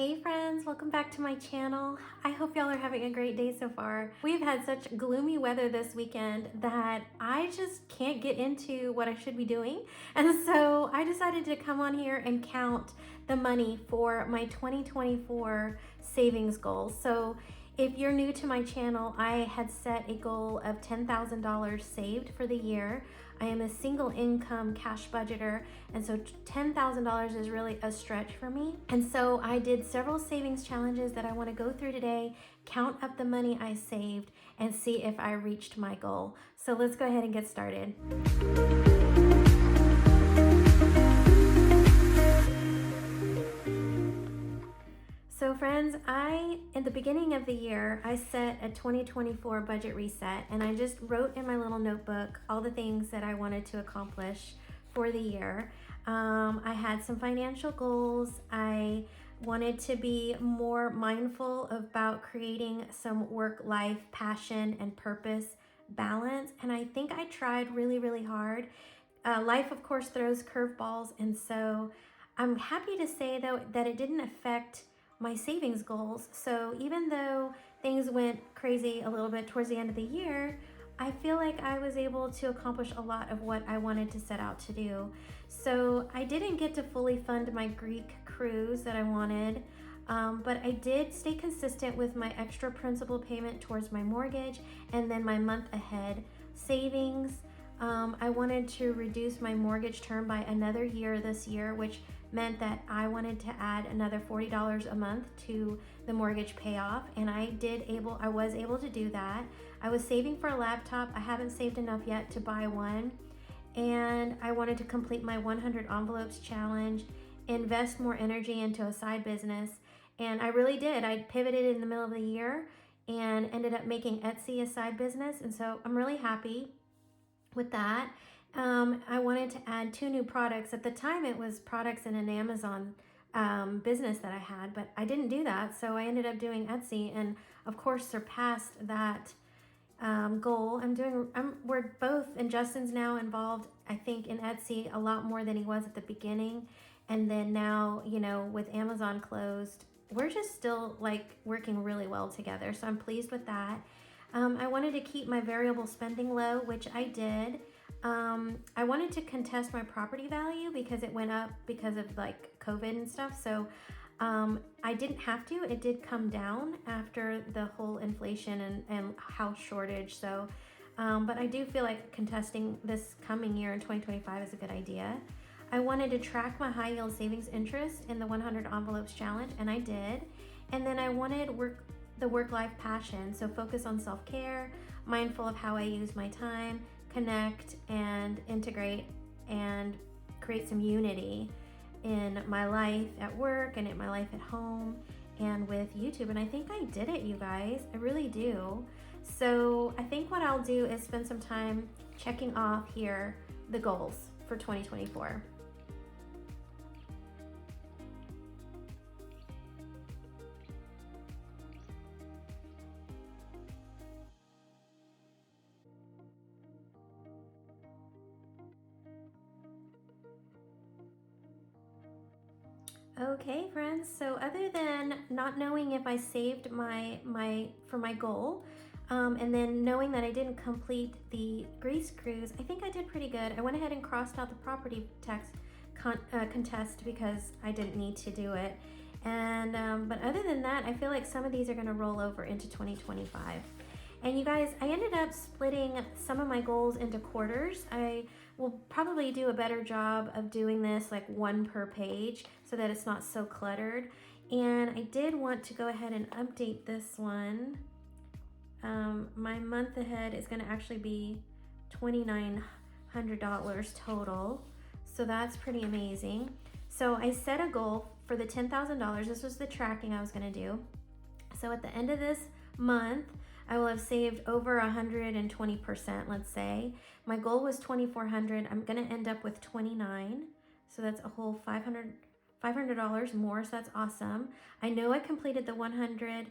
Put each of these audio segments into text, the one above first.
Hey friends, welcome back to my channel. I hope y'all are having a great day so far. We've had such gloomy weather this weekend that I just can't get into what I should be doing. And so I decided to come on here and count the money for my 2024 savings goals. So if you're new to my channel, I had set a goal of $10,000 saved for the year. I am a single income cash budgeter, and so $10,000 is really a stretch for me. And so I did several savings challenges that I want to go through today, count up the money I saved, and see if I reached my goal. So let's go ahead and get started. So friends, in the beginning of the year, I set a 2024 budget reset, and I just wrote in my little notebook all the things that I wanted to accomplish for the year. I had some financial goals. I wanted to be more mindful about creating some work-life passion and purpose balance, and I think I tried really, really hard. Life, of course, throws curveballs, and so I'm happy to say, though, that it didn't affect my savings goals. So even though things went crazy a little bit towards the end of the year, I feel like I was able to accomplish a lot of what I wanted to set out to do. So I didn't get to fully fund my Greek cruise that I wanted, but I did stay consistent with my extra principal payment towards my mortgage and then my month ahead savings. I wanted to reduce my mortgage term by another year this year, which meant that I wanted to add another $40 a month to the mortgage payoff, and I was able to do that. I was saving for a laptop. I haven't saved enough yet to buy one, and I wanted to complete my 100 envelopes challenge, invest more energy into a side business, and I really did. I pivoted in the middle of the year and ended up making Etsy a side business, and so I'm really happy with that. I wanted to add 2 new products. At the time, it was products in an Amazon business that I had, but I didn't do that. So I ended up doing Etsy, and of course surpassed that goal. We're both, and Justin's now involved, I think, in Etsy a lot more than he was at the beginning. And then now, with Amazon closed, we're just still like working really well together. So I'm pleased with that. I wanted to keep my variable spending low, which I did. I wanted to contest my property value because it went up because of like COVID and stuff. So I didn't have to. It did come down after the whole inflation and house shortage. So, but I do feel like contesting this coming year in 2025 is a good idea. I wanted to track my high yield savings interest in the 100 envelopes challenge, and I did. And then I wanted the work-life passion. So focus on self-care, mindful of how I use my time, connect and integrate and create some unity in my life at work and in my life at home and with YouTube. And I think I did it, you guys. I really do. So I think what I'll do is spend some time checking off here the goals for 2024. Okay, friends, so other than not knowing if I saved for my goal, and then knowing that I didn't complete the Greece cruise, I think I did pretty good. I went ahead and crossed out the property tax contest because I didn't need to do it. And but other than that, I feel like some of these are gonna roll over into 2025. And you guys, I ended up splitting some of my goals into quarters. I will probably do a better job of doing this like one per page so that it's not so cluttered. And I did want to go ahead and update this one. My month ahead is gonna actually be $2,900 total. So that's pretty amazing. So I set a goal for the $10,000. This was the tracking I was gonna do. So at the end of this month, I will have saved over 120%, let's say. My goal was $2,400. I'm gonna end up with 29. So that's a whole $500 more, so that's awesome. I know I completed the 100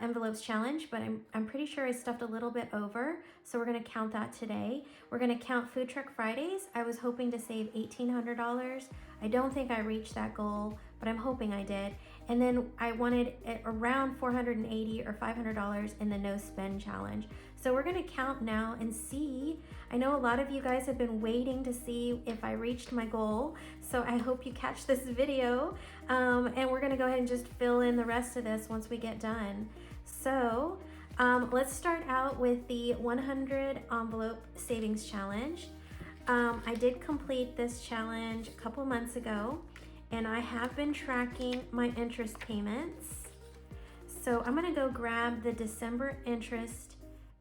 envelopes challenge, but I'm pretty sure I stuffed a little bit over. So we're gonna count that today. We're gonna count Food Truck Fridays. I was hoping to save $1,800. I don't think I reached that goal, but I'm hoping I did. And then I wanted it around $480 or $500 in the no spend challenge. So we're gonna count now and see. I know a lot of you guys have been waiting to see if I reached my goal. So I hope you catch this video. And we're gonna go ahead and just fill in the rest of this once we get done. So let's start out with the 100 envelope savings challenge. I did complete this challenge a couple months ago, and I have been tracking my interest payments. So I'm gonna go grab the December interest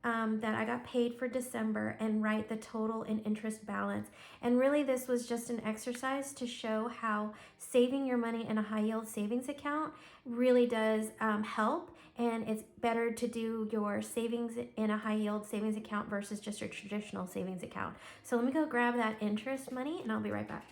that I got paid for December and write the total in interest balance. And really this was just an exercise to show how saving your money in a high yield savings account really does help, and it's better to do your savings in a high yield savings account versus just your traditional savings account. So let me go grab that interest money and I'll be right back.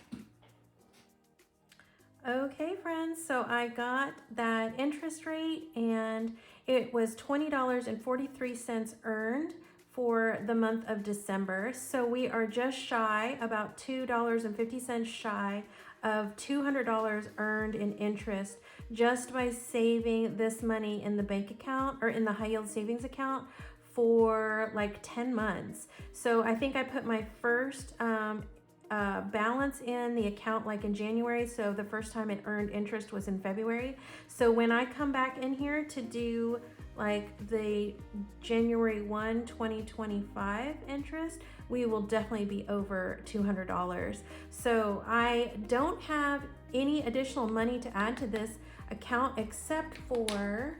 Okay friends, so I got that interest rate and it was $20.43 earned for the month of December. So we are just shy, about $2.50 shy of $200 earned in interest just by saving this money in the bank account or in the high yield savings account for like 10 months. So I think I put my first balance in the account like in January, so the first time it earned interest was in February. So when I come back in here to do like the January 1, 2025 interest, we will definitely be over $200. So I don't have any additional money to add to this account except for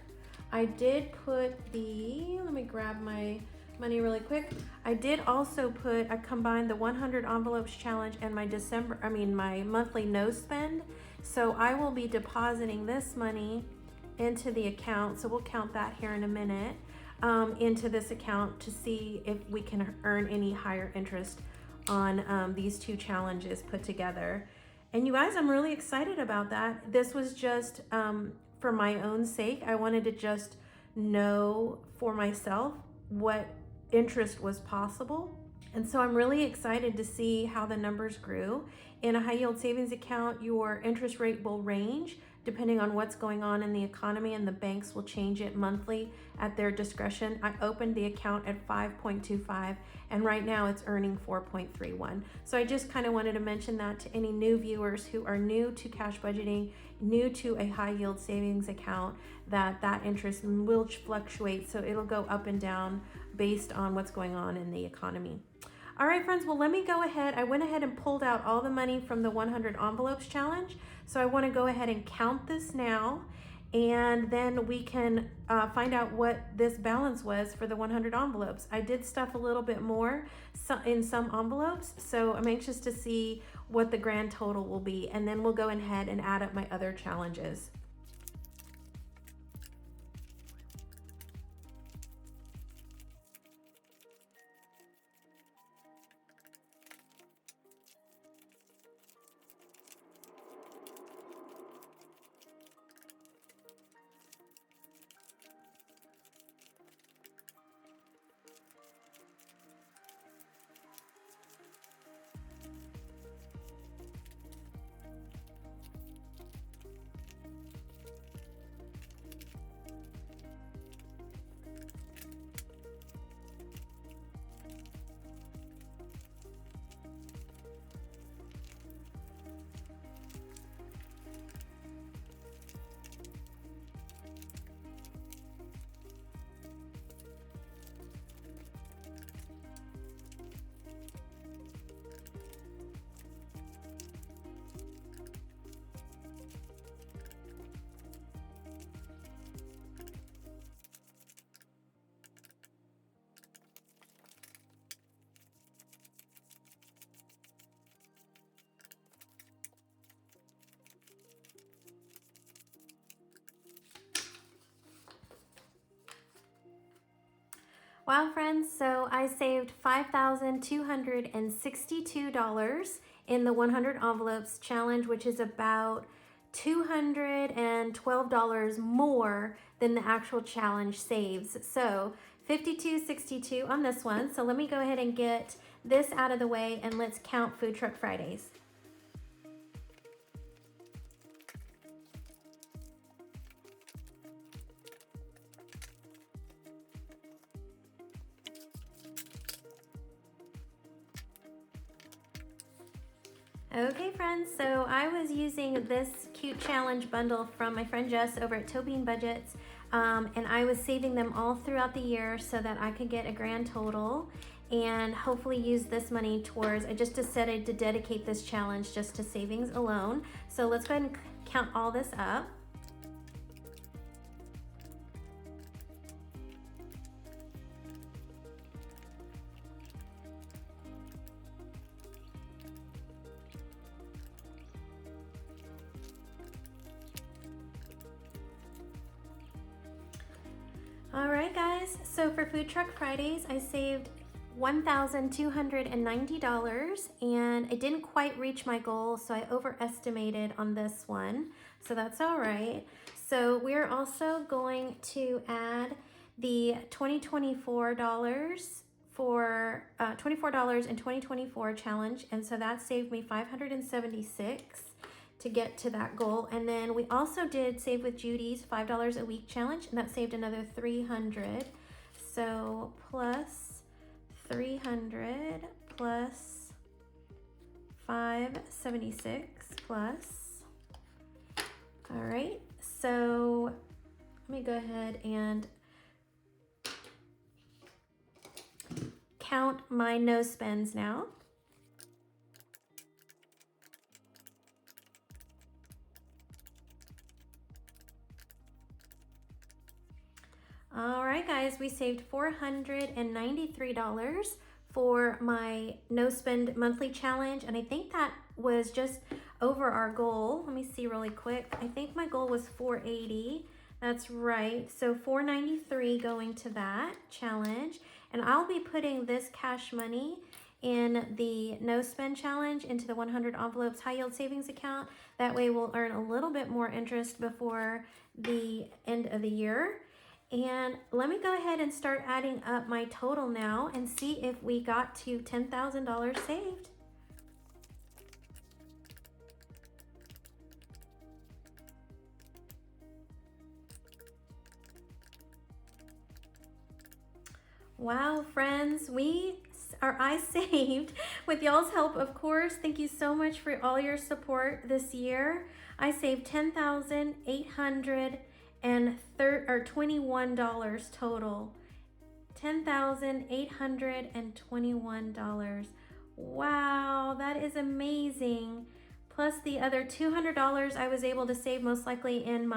I did put the, let me grab my money really quick. I did also put, I combined the 100 envelopes challenge and my my monthly no spend. So I will be depositing this money into the account. So we'll count that here in a minute, into this account to see if we can earn any higher interest on these two challenges put together. And you guys, I'm really excited about that. This was just for my own sake. I wanted to just know for myself what interest was possible. And so I'm really excited to see how the numbers grew. In a high yield savings account, your interest rate will range depending on what's going on in the economy, and the banks will change it monthly at their discretion. I opened the account at 5.25 and right now it's earning 4.31. So I just kind of wanted to mention that to any new viewers who are new to cash budgeting, new to a high yield savings account, that interest will fluctuate. So it'll go up and down based on what's going on in the economy. All right, friends, well, let me go ahead. I went ahead and pulled out all the money from the 100 envelopes challenge. So I want to go ahead and count this now, and then we can find out what this balance was for the 100 envelopes. I did stuff a little bit more in some envelopes, so I'm anxious to see what the grand total will be, and then we'll go ahead and add up my other challenges. Wow, friends, so I saved $5,262 in the 100 envelopes challenge, which is about $212 more than the actual challenge saves. So $52.62 on this one. So let me go ahead and get this out of the way and let's count Food Truck Fridays. Okay friends, so I was using this cute challenge bundle from my friend Jess over at Tobin Budgets, and I was saving them all throughout the year so that I could get a grand total and hopefully use this money towards, I just decided to dedicate this challenge just to savings alone. So let's go ahead and count all this up. All right guys, so for Food Truck Fridays, I saved $1,290 and I didn't quite reach my goal, so I overestimated on this one, so that's all right. So we're also going to add the $24 for $24 in 2024 challenge, and so that saved me $576 to get to that goal. And then we also did Save with Judy's $5 a week challenge, and that saved another $300. So plus 300 plus 576 plus. All right, so let me go ahead and count my no spends now. All right, guys, we saved $493 for my no spend monthly challenge, and I think that was just over our goal. Let me see really quick. I think my goal was 480. That's right. So 493 going to that challenge, and I'll be putting this cash money in the no spend challenge into the 100 envelopes high yield savings account. That way we'll earn a little bit more interest before the end of the year. And let me go ahead and start adding up my total now and see if we got to $10,000 saved. Wow, friends, I saved with y'all's help, of course. Thank you so much for all your support this year. I saved $10,821 total. $10,821. Wow, that is amazing. Plus the other $200 I was able to save most likely in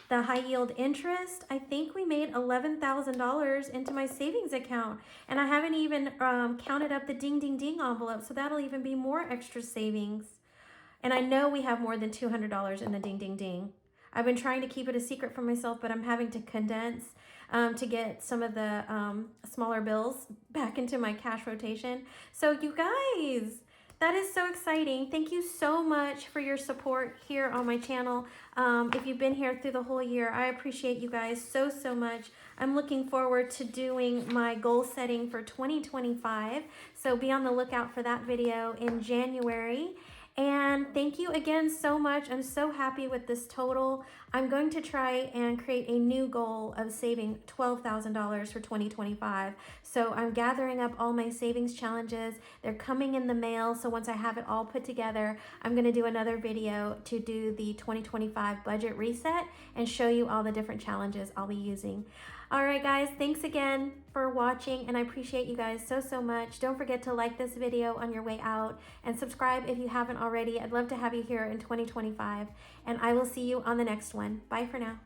the high yield interest. I think we made $11,000 into my savings account, and I haven't even counted up the ding ding ding envelope, so that'll even be more extra savings. And I know we have more than $200 in the ding ding ding. I've been trying to keep it a secret from myself, but I'm having to condense to get some of the smaller bills back into my cash rotation. So you guys, that is so exciting. Thank you so much for your support here on my channel. If you've been here through the whole year, I appreciate you guys so, so much. I'm looking forward to doing my goal setting for 2025. So be on the lookout for that video in January. And thank you again so much. I'm so happy with this total. I'm going to try and create a new goal of saving $12,000 for 2025. So I'm gathering up all my savings challenges. They're coming in the mail. So once I have it all put together, I'm going to do another video to do the 2025 budget reset and show you all the different challenges I'll be using. All right, guys, thanks again for watching, and I appreciate you guys so, so much. Don't forget to like this video on your way out and subscribe if you haven't already. I'd love to have you here in 2025, and I will see you on the next one. Bye for now.